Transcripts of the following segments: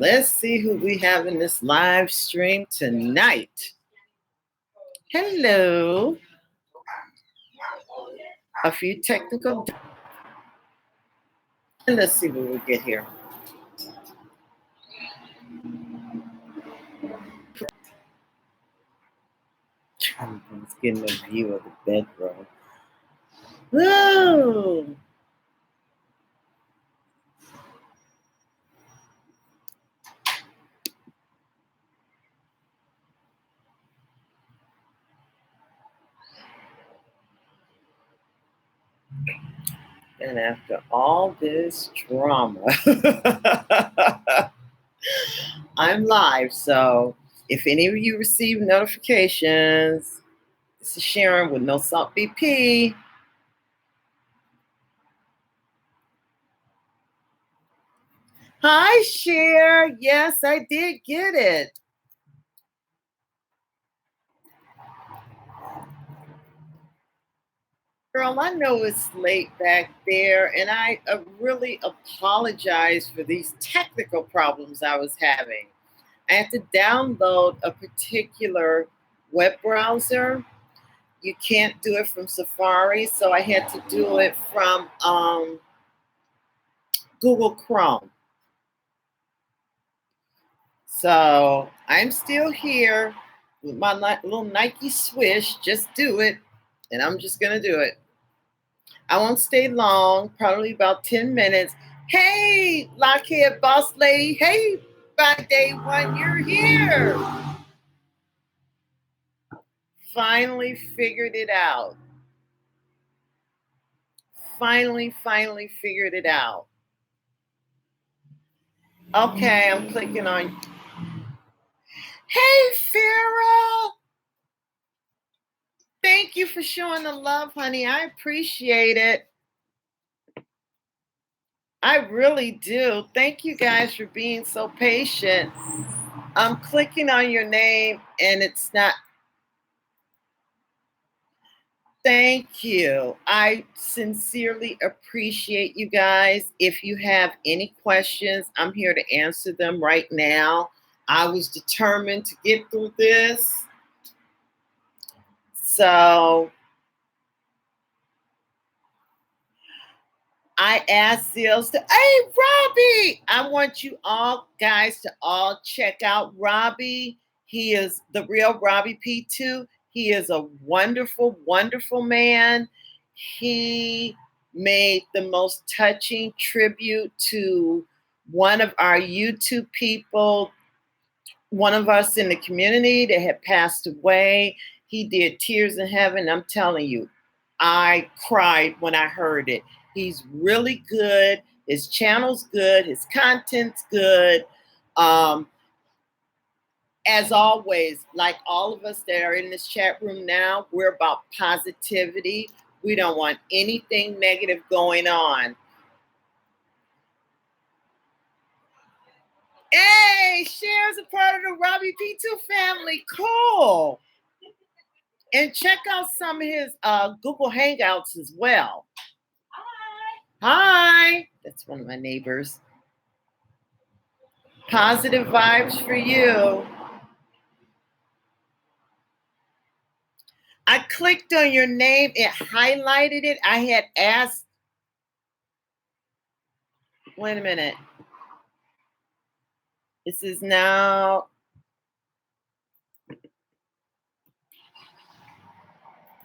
Let's see who we have in this live stream tonight. Hello. A few technical. Let's see what we get here. Let's get a view of the bedroom. Woo! And after all this drama, I'm live. So if any of you receive notifications, this is Sharon with No Salt BP. Hi, Cher. Yes, I did get it. Girl, I know it's late back there, and I really apologize for these technical problems I was having. I had to download a particular web browser. You can't do it from Safari, so I had to do it from Google Chrome. So I'm still here with my little Nike swish. Just do it, and I'm just going to do it. I won't stay long, probably about 10 minutes. Hey, Lockheed boss lady. Hey, by day one, you're here. Finally figured it out. Finally figured it out. Okay, I'm clicking on. Hey, Farrah. Thank you for showing the love, honey. I appreciate it. I really do. Thank you guys for being so patient. I'm clicking on your name and it's not. Thank you. I sincerely appreciate you guys. If you have any questions, I'm here to answer them right now. I was determined to get through this. So I asked Zills to, hey, Robbie, I want you all guys to all check out Robbie. He is the real Robbie P2. He is a wonderful, wonderful man. He made the most touching tribute to one of our YouTube people, one of us in the community that had passed away. He did Tears in Heaven. I'm telling you, I cried when I heard it. He's really good. His channel's good. His content's good. As always, like all of us that are in this chat room now, we're about positivity. We don't want anything negative going on. Hey, Cher's a part of the Robbie P2 family. Cool. And check out some of his Google Hangouts as well. Hi. That's one of my neighbors. Positive vibes for you. I clicked on your name. It highlighted it. I had asked. Wait a minute. This is now.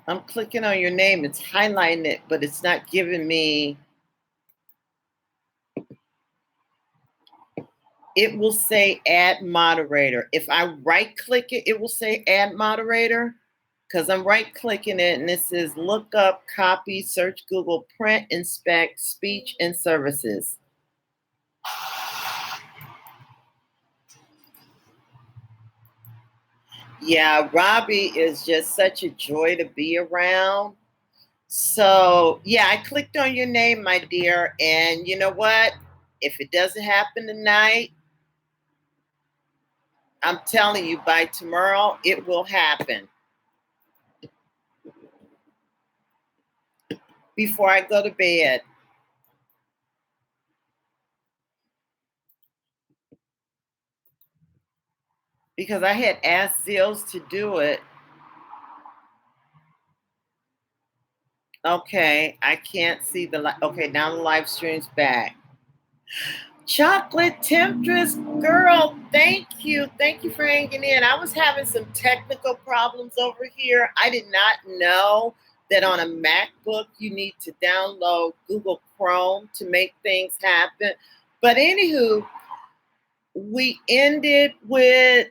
I'm clicking on your name. It's highlighting it, but it's not giving me. It will say add moderator. If I right click it, it will say add moderator because I'm right clicking it and it says look up, copy, search Google, print, inspect, speech, and services. Yeah, Robbie is just such a joy to be around. So, yeah, I clicked on your name, my dear. And you know what? If it doesn't happen tonight, I'm telling you, by tomorrow, it will happen. Before I go to bed. because I had asked Zills to do it. Okay, I can't see the okay, now the live stream's back. Chocolate Temptress, girl, thank you. Thank you for hanging in. I was having some technical problems over here. I did not know that on a MacBook you need to download Google Chrome to make things happen. But anywho, we ended with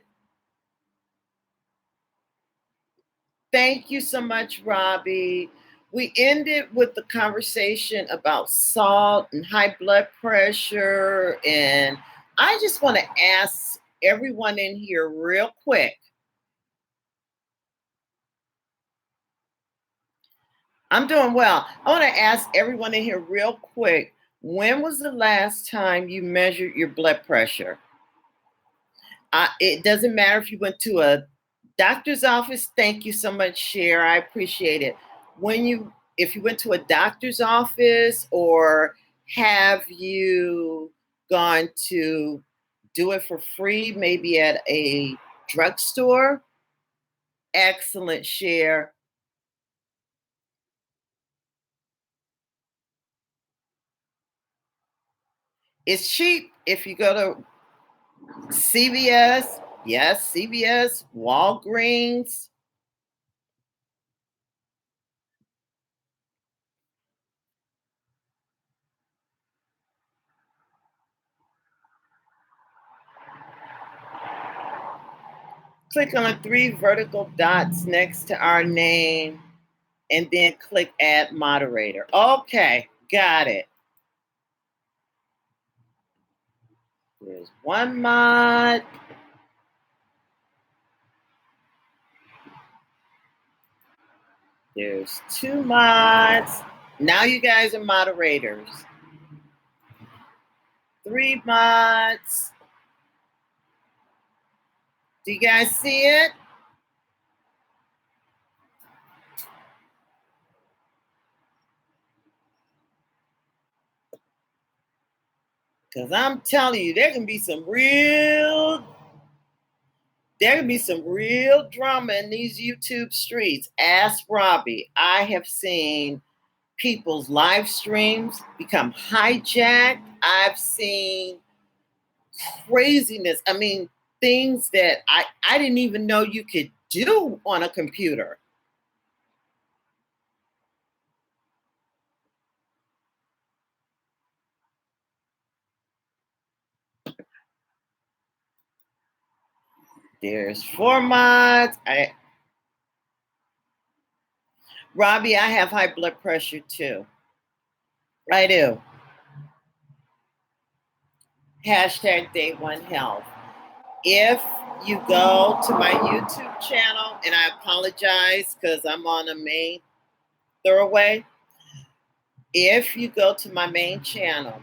thank you so much, Robbie. We ended with the conversation about salt and high blood pressure. And I just want to ask everyone in here real quick. I'm doing well. I want to ask everyone in here real quick. When was the last time you measured your blood pressure? It doesn't matter if you went to a doctor's office. Thank you so much, Cher. I appreciate it. If you went to a doctor's office, or have you gone to do it for free, maybe at a drugstore? Excellent, Cher. It's cheap if you go to CVS. Yes, CVS, Walgreens. Click on the three vertical dots next to our name and then click add moderator. Okay, got it. There's one mod. There's two mods. Now you guys are moderators. Three mods. Do you guys see it? Because I'm telling you, there can be some real drama in these YouTube streets. Ask Robbie. I have seen people's live streams become hijacked. I've seen craziness. I mean, things that I didn't even know you could do on a computer. There's four mods. Robbie, I have high blood pressure too. I do. Hashtag Day One Health. If you go to my YouTube channel, and I apologize because I'm on a main thoroughway. If you go to my main channel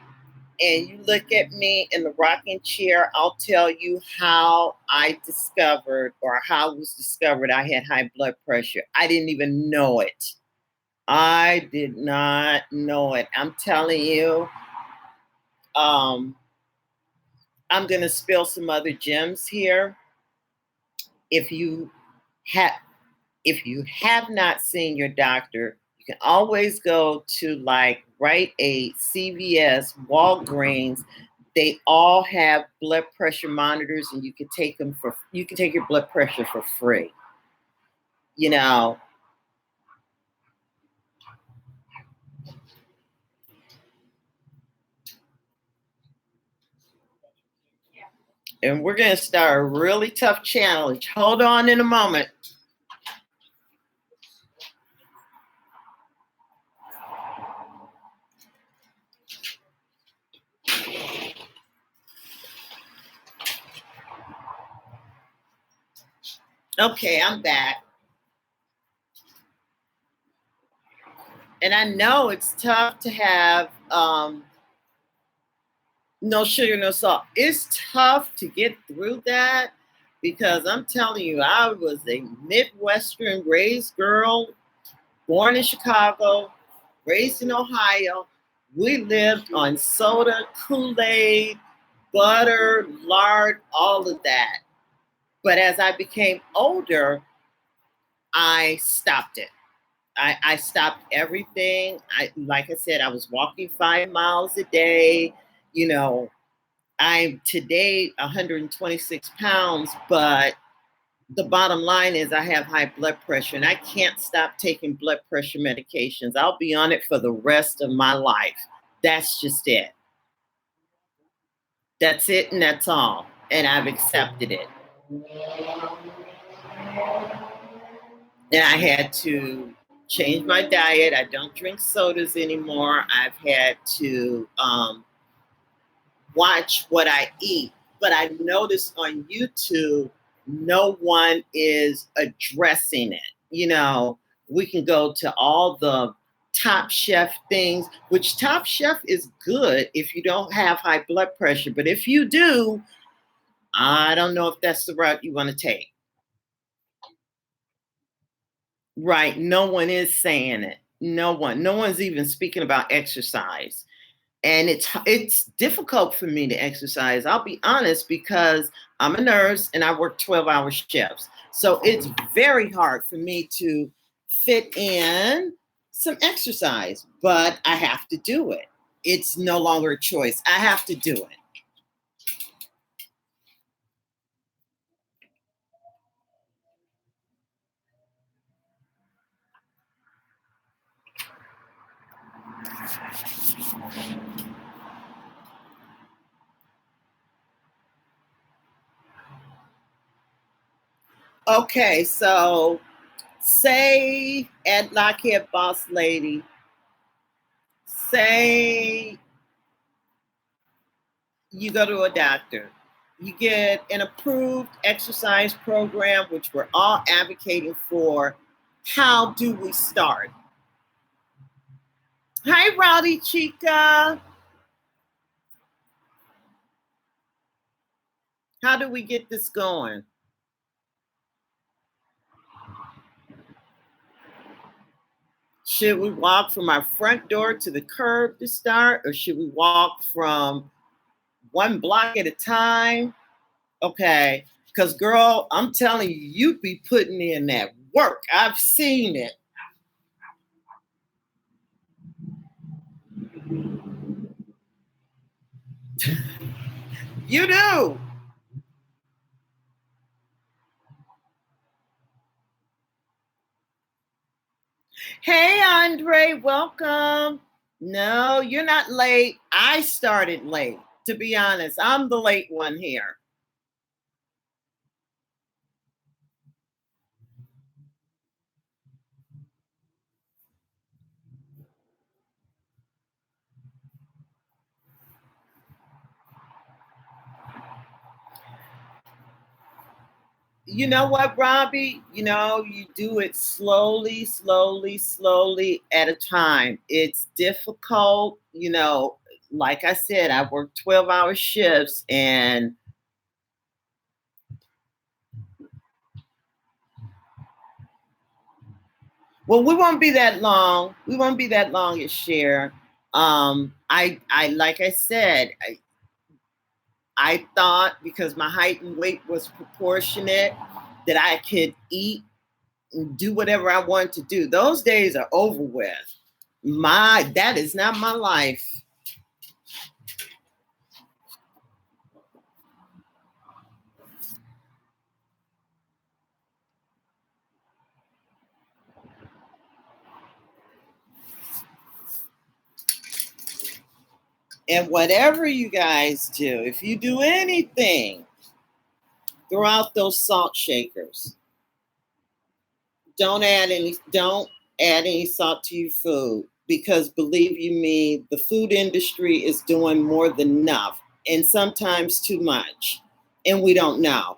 and you look at me in the rocking chair, I'll tell you how I discovered, or how it was discovered, I had high blood pressure. I didn't even know it. I did not know it. I'm telling you, I'm going to spill some other gems here. If you have not seen your doctor, you can always go to like Rite Aid, CVS, Walgreens. They all have blood pressure monitors, and you can take your blood pressure for free. You know, and we're going to start a really tough challenge. Hold on in a moment. Okay, I'm back. And I know it's tough to have no sugar, no salt. It's tough to get through that, because I'm telling you, I was a Midwestern raised girl, born in Chicago, raised in Ohio. We lived on soda, Kool-Aid, butter, lard, all of that. But as I became older, I stopped it. I stopped everything. Like I said, I was walking 5 miles a day. You know, I'm today 126 pounds, but the bottom line is I have high blood pressure and I can't stop taking blood pressure medications. I'll be on it for the rest of my life. That's just it. That's it and that's all. And I've accepted it. And I had to change my diet. I don't drink sodas anymore. I've had to watch what I eat. But I noticed on YouTube, no one is addressing it. You know, we can go to all the Top Chef things, which Top Chef is good if you don't have high blood pressure. But if you do, I don't know if that's the route you want to take. Right. No one is saying it. No one. No one's even speaking about exercise. And it's difficult for me to exercise. I'll be honest because I'm a nurse and I work 12-hour shifts. So it's very hard for me to fit in some exercise, but I have to do it. It's no longer a choice. I have to do it. Okay, so say at Lockheed Boss Lady, say you go to a doctor, you get an approved exercise program, which we're all advocating for. How do we start? Hi, Rowdy Chica. How do we get this going? Should we walk from our front door to the curb to start, or should we walk from one block at a time? Okay, because girl, I'm telling you, you be putting in that work. I've seen it. You do. Hey, Andre, welcome. No, you're not late. I started late, to be honest. I'm the late one here. You know what, Robbie? You know, you do it slowly, slowly, slowly at a time. It's difficult. You know, like I said, I work 12-hour shifts and well, we won't be that long. We won't be that long at share. I like I said, I thought because my height and weight was proportionate that I could eat and do whatever I wanted to do. Those days are over with. That is not my life. And whatever you guys do, if you do anything, throw out those salt shakers. Don't add any salt to your food because believe you me, the food industry is doing more than enough and sometimes too much. And we don't know.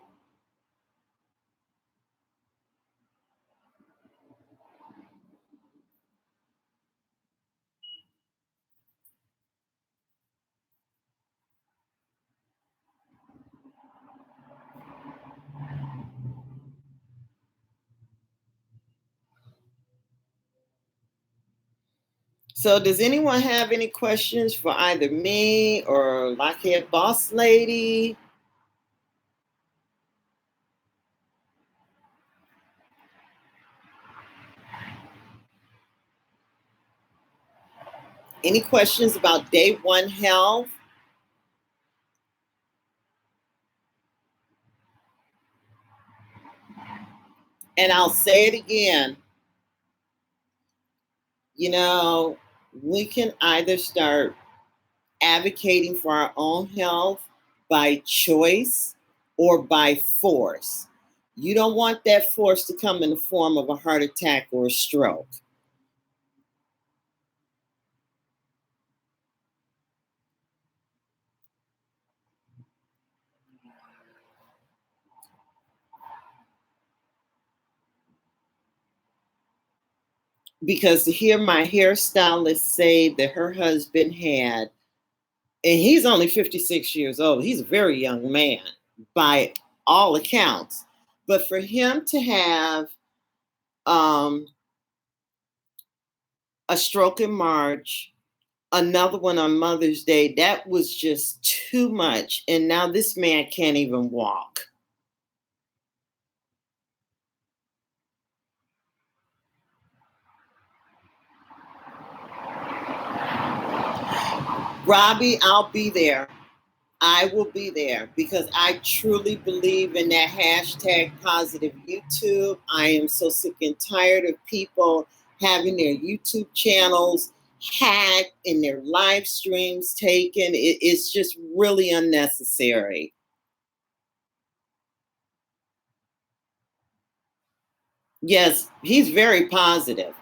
So does anyone have any questions for either me or Lockheed Boss Lady? Any questions about day one health? And I'll say it again, you know, we can either start advocating for our own health by choice or by force. You don't want that force to come in the form of a heart attack or a stroke. Because to hear my hairstylist say that her husband had, and he's only 56 years old, he's a very young man by all accounts. But for him to have um, a stroke in March, another one on Mother's Day, that was just too much. And now this man can't even walk. Robbie, I'll be there. I will be there because I truly believe in that hashtag positive YouTube. I am so sick and tired of people having their YouTube channels hacked and their live streams taken. It's just really unnecessary. Yes, he's very positive.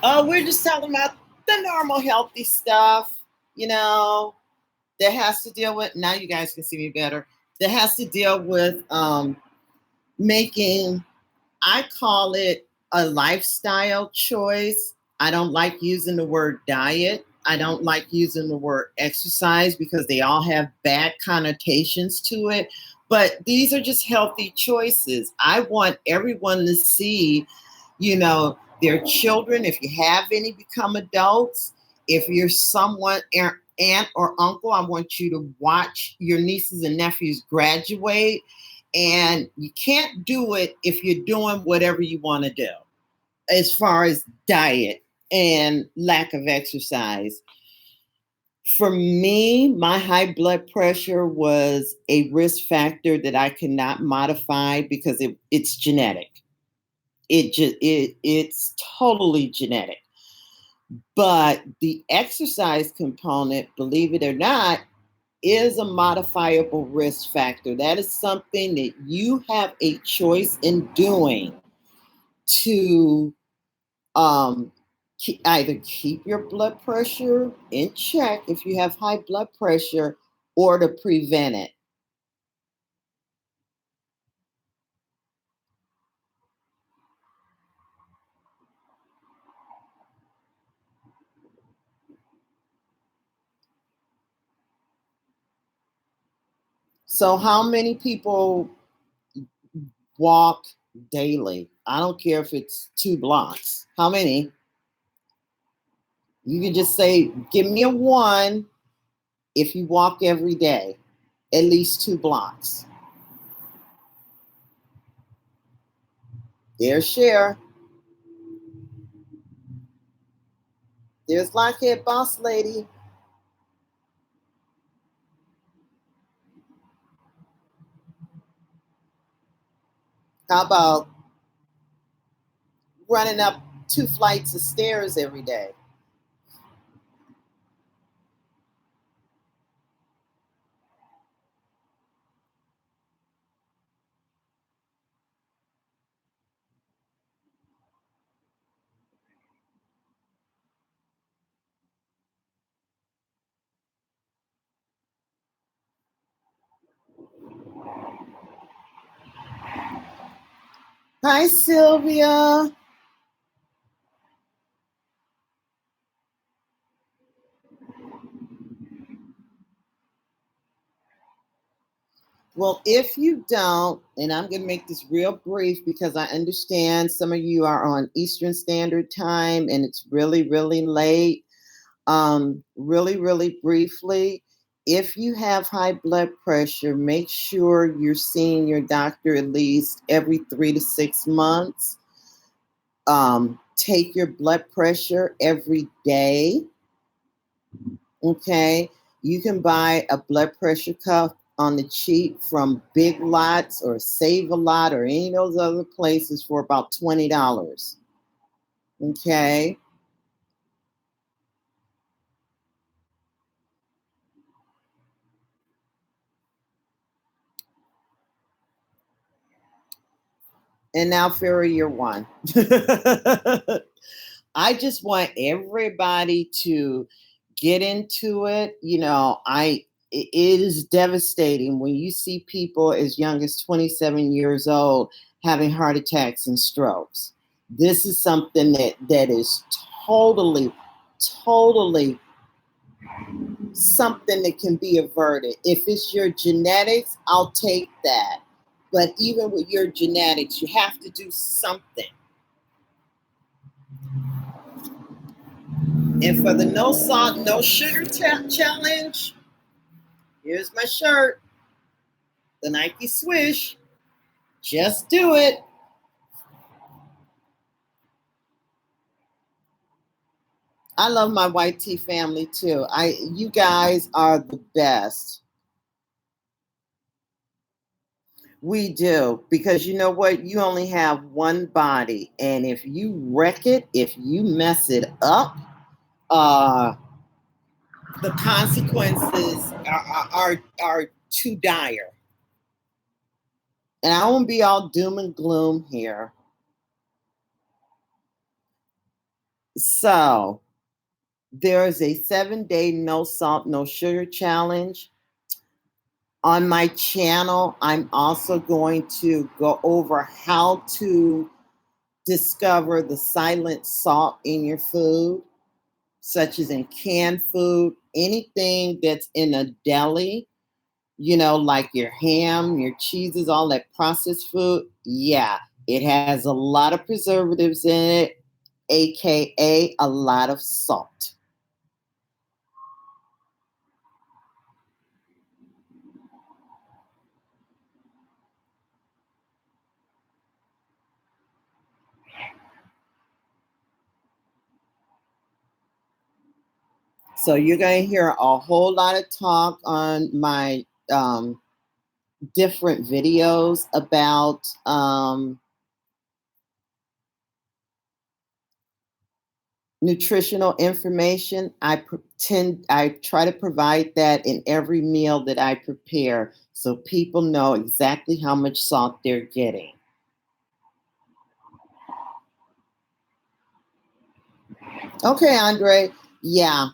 Oh, we're just talking about the normal healthy stuff, you know, that has to deal with, now you guys can see me better, that has to deal with making, I call it a lifestyle choice. I don't like using the word diet. I don't like using the word exercise because they all have bad connotations to it. But these are just healthy choices. I want everyone to see, you know, their children, if you have any, become adults. If you're someone, aunt or uncle, I want you to watch your nieces and nephews graduate. And you can't do it if you're doing whatever you want to do as far as diet and lack of exercise. For me, my high blood pressure was a risk factor that I cannot modify because it's genetic. It's totally genetic. But the exercise component, believe it or not, is a modifiable risk factor. That is something that you have a choice in doing to um, either keep your blood pressure in check if you have high blood pressure or to prevent it. So, how many people walk daily? I don't care if it's 2 blocks. How many? You can just say, give me a one if you walk every day, at least 2 blocks. There's Cher. There's Lockhead Boss Lady. How about running up 2 flights of stairs every day? Hi, Sylvia. Well, if you don't, and I'm going to make this real brief because I understand some of you are on Eastern Standard Time and it's really, really late. Really, really briefly, if you have high blood pressure, make sure you're seeing your doctor at least every 3 to 6 months. Take your blood pressure every day. Okay. You can buy a blood pressure cuff on the cheap from Big Lots or Save a Lot or any of those other places for about $20. Okay. And now, Fairy, you're one. I just want everybody to get into it. It is devastating when you see people as young as 27 years old having heart attacks and strokes. This is something that is totally, totally something that can be averted. If it's your genetics, I'll take that. But even with your genetics, you have to do something. And for the no salt, no sugar challenge, here's my shirt, the Nike Swish. Just do it. I love my white tea family too. You guys are the best. We do, because you know what? You only have one body, and if you wreck it, if you mess it up, uh, the consequences are too dire. And I won't be all doom and gloom here. So there is a 7-day no salt, no sugar challenge. On my channel, I'm also going to go over how to discover the silent salt in your food, such as in canned food, anything that's in a deli, like your ham, your cheeses, all that processed food. Yeah, it has a lot of preservatives in it, AKA a lot of salt. So you're going to hear a whole lot of talk on my different videos about nutritional information. I try to provide that in every meal that I prepare so people know exactly how much salt they're getting. Okay, Andre. Yeah.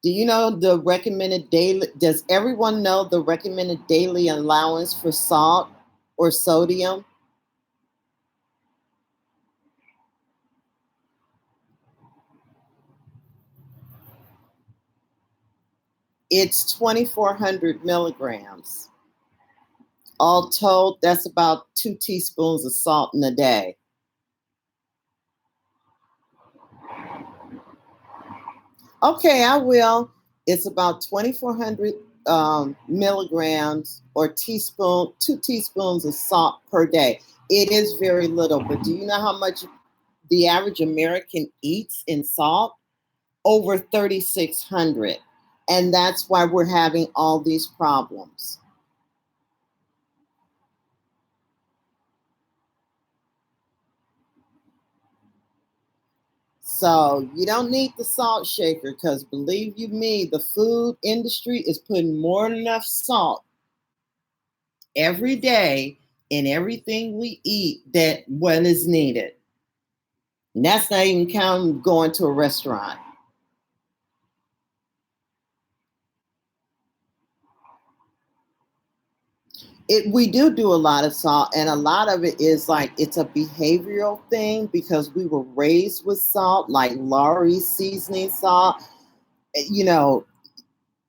Do you know the recommended daily? Does everyone know the recommended daily allowance for salt or sodium? It's 2,400 milligrams. All told, that's about 2 teaspoons of salt in a day. Okay, I will. It's about 2,400 milligrams or 2 teaspoons of salt per day. It is very little, but do you know how much the average American eats in salt? Over 3,600. And that's why we're having all these problems. So you don't need the salt shaker, because believe you me, the food industry is putting more than enough salt every day in everything we eat that what is needed. And that's not even counting going to a restaurant. We do a lot of salt, and a lot of it is like it's a behavioral thing because we were raised with salt, like Lawry seasoning salt, you know,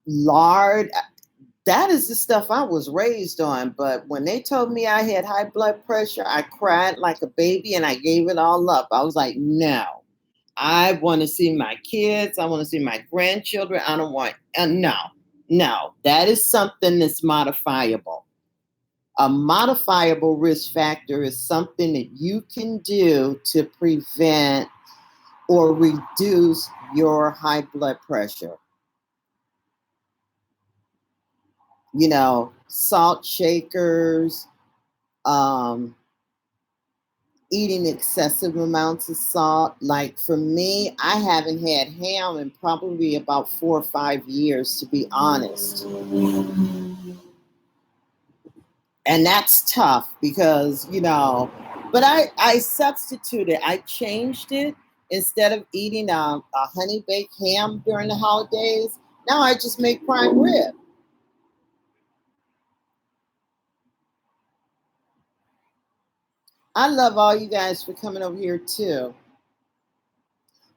lard. That is the stuff I was raised on. But when they told me I had high blood pressure, I cried like a baby and I gave it all up. I was like, no, I want to see my kids. I want to see my grandchildren. I don't want, no. No, that is something that's modifiable. A modifiable risk factor is something that you can do to prevent or reduce your high blood pressure. You know, salt shakers, um, eating excessive amounts of salt. Like for me, I haven't had ham in probably about 4 or 5 years, to be honest. And that's tough because, but I substituted, I changed it. Instead of eating a honey baked ham during the holidays, now I just make prime rib. I love all you guys for coming over here too.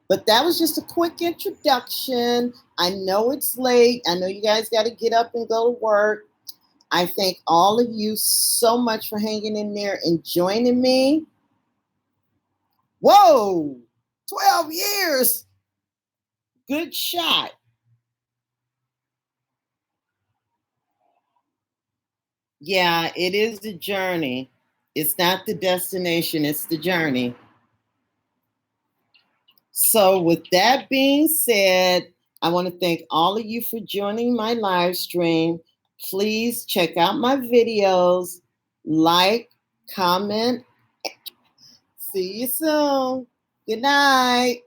But that was just a quick introduction. I know it's late. I know you guys got to get up and go to work. I thank all of you so much for hanging in there and joining me. Whoa, 12 years. Good shot. Yeah, it is the journey. It's not the destination, it's the journey. So, with that being said, I want to thank all of you for joining my live stream. Please check out my videos, like, comment. See you soon. Good night.